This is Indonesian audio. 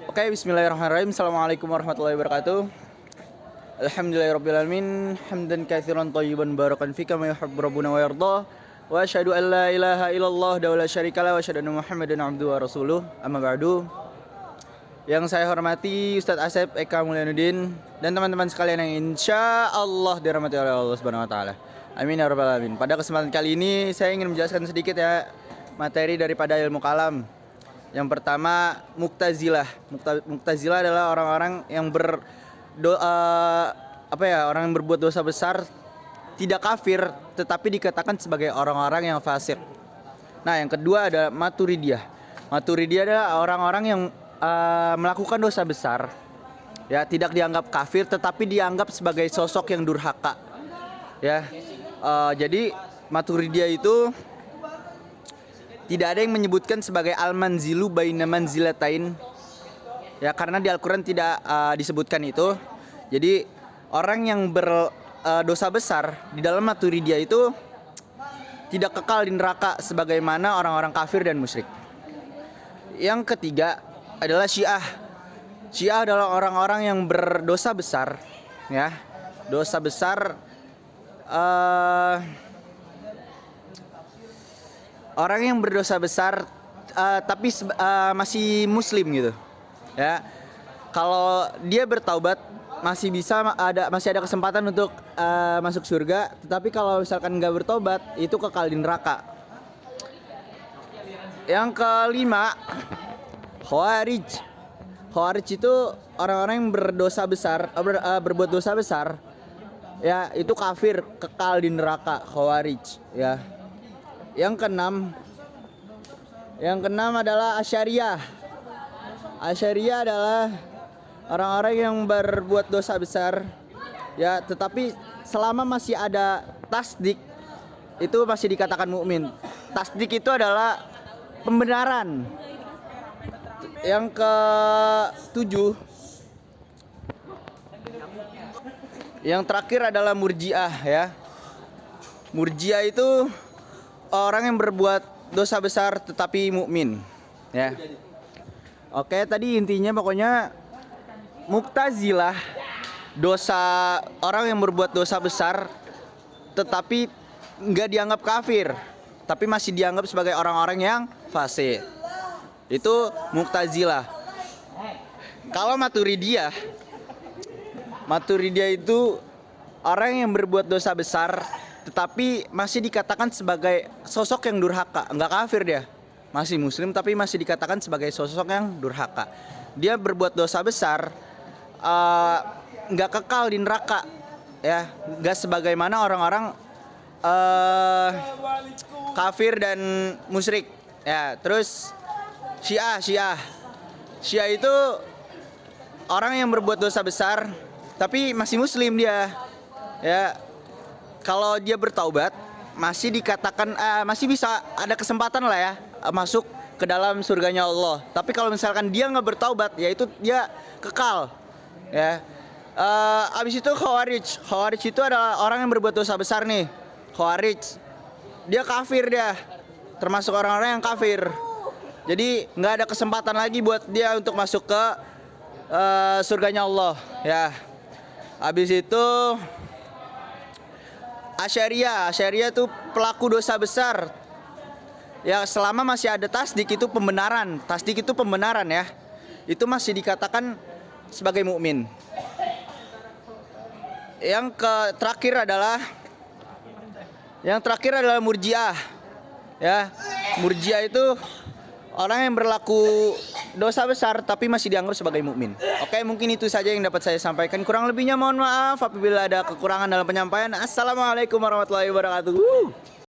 Oke, bismillahirrahmanirrahim. Assalamualaikum warahmatullahi wabarakatuh. Alhamdulillahirrabbilalamin. Hamdan katsiran thayyiban barakan fika ma yuhibbu rabbuna wa yarda. Wa asyhadu an la ilaha illallah wa la syarikalah wa asyhadu anna Muhammadan abduhu wa rasuluh. Amma ba'du. Yang saya hormati Ustadz Asep Eka Mulyanuddin dan teman-teman sekalian yang insya Allah dirahmati oleh Allah Subhanahu wa taala. Amin ya rabbal alamin. Pada kesempatan kali ini saya ingin menjelaskan sedikit ya materi daripada ilmu kalam. Yang pertama, Mu'tazilah. Mu'tazilah adalah orang-orang yang orang yang berbuat dosa besar, tidak kafir, tetapi dikatakan sebagai orang-orang yang fasik. Nah, yang kedua ada Maturidiyah. Maturidiyah adalah orang-orang yang melakukan dosa besar, ya, tidak dianggap kafir, tetapi dianggap sebagai sosok yang durhaka. Ya, jadi Maturidiyah itu tidak ada yang menyebutkan sebagai al-manzilu baina manzilatain. Ya, karena di Al-Qur'an tidak disebutkan itu. Jadi orang yang berdosa besar di dalam Maturidiyah itu tidak kekal di neraka sebagaimana orang-orang kafir dan musyrik. Yang ketiga adalah Syiah. Syiah adalah orang-orang yang berdosa besar, ya. Dosa besar orang yang berdosa besar tapi masih muslim gitu. Ya. Kalau dia bertaubat masih ada kesempatan untuk masuk surga, tetapi kalau misalkan nggak bertobat itu kekal di neraka. Yang kelima, Khawarij. Khawarij itu orang-orang yang berdosa besar, berbuat dosa besar. Ya, itu kafir, kekal di neraka, Khawarij, ya. Yang keenam adalah Asy'ariyah. Asy'ariyah adalah orang-orang yang berbuat dosa besar, ya, tetapi selama masih ada tasdik itu masih dikatakan mukmin. Tasdik itu adalah pembenaran. Yang ketujuh, yang terakhir adalah Murji'ah, ya. Murji'ah itu orang yang berbuat dosa besar tetapi mukmin, ya. Oke, tadi intinya pokoknya Mu'tazilah orang yang berbuat dosa besar tetapi nggak dianggap kafir, tapi masih dianggap sebagai orang-orang yang fasik. Itu Mu'tazilah. Kalau Maturidiyah itu orang yang berbuat dosa besar tetapi masih dikatakan sebagai sosok yang durhaka. Enggak kafir dia, masih muslim tapi masih dikatakan sebagai sosok yang durhaka. Dia berbuat dosa besar, enggak kekal di neraka, ya, enggak sebagaimana orang-orang kafir dan musyrik, ya. Terus Syiah itu orang yang berbuat dosa besar tapi masih muslim dia, ya. Kalau dia bertaubat masih dikatakan masih bisa ada kesempatan lah, ya, masuk ke dalam surganya Allah. Tapi kalau misalkan dia nggak bertaubat, ya itu dia kekal, ya. Abis itu Khawarij itu adalah orang yang berbuat dosa besar nih. Khawarij dia kafir, dia termasuk orang-orang yang kafir. Jadi nggak ada kesempatan lagi buat dia untuk masuk ke surganya Allah, ya. Abis itu Asy'ariyah itu pelaku dosa besar. Ya, selama masih ada tasdik itu pembenaran. Tasdik itu pembenaran, ya. Itu masih dikatakan sebagai mukmin. Yang terakhir adalah Murji'ah. Ya, Murji'ah itu orang yang berlaku dosa besar tapi masih dianggap sebagai mukmin. Oke, mungkin itu saja yang dapat saya sampaikan. Kurang lebihnya mohon maaf apabila ada kekurangan dalam penyampaian. Assalamualaikum warahmatullahi wabarakatuh.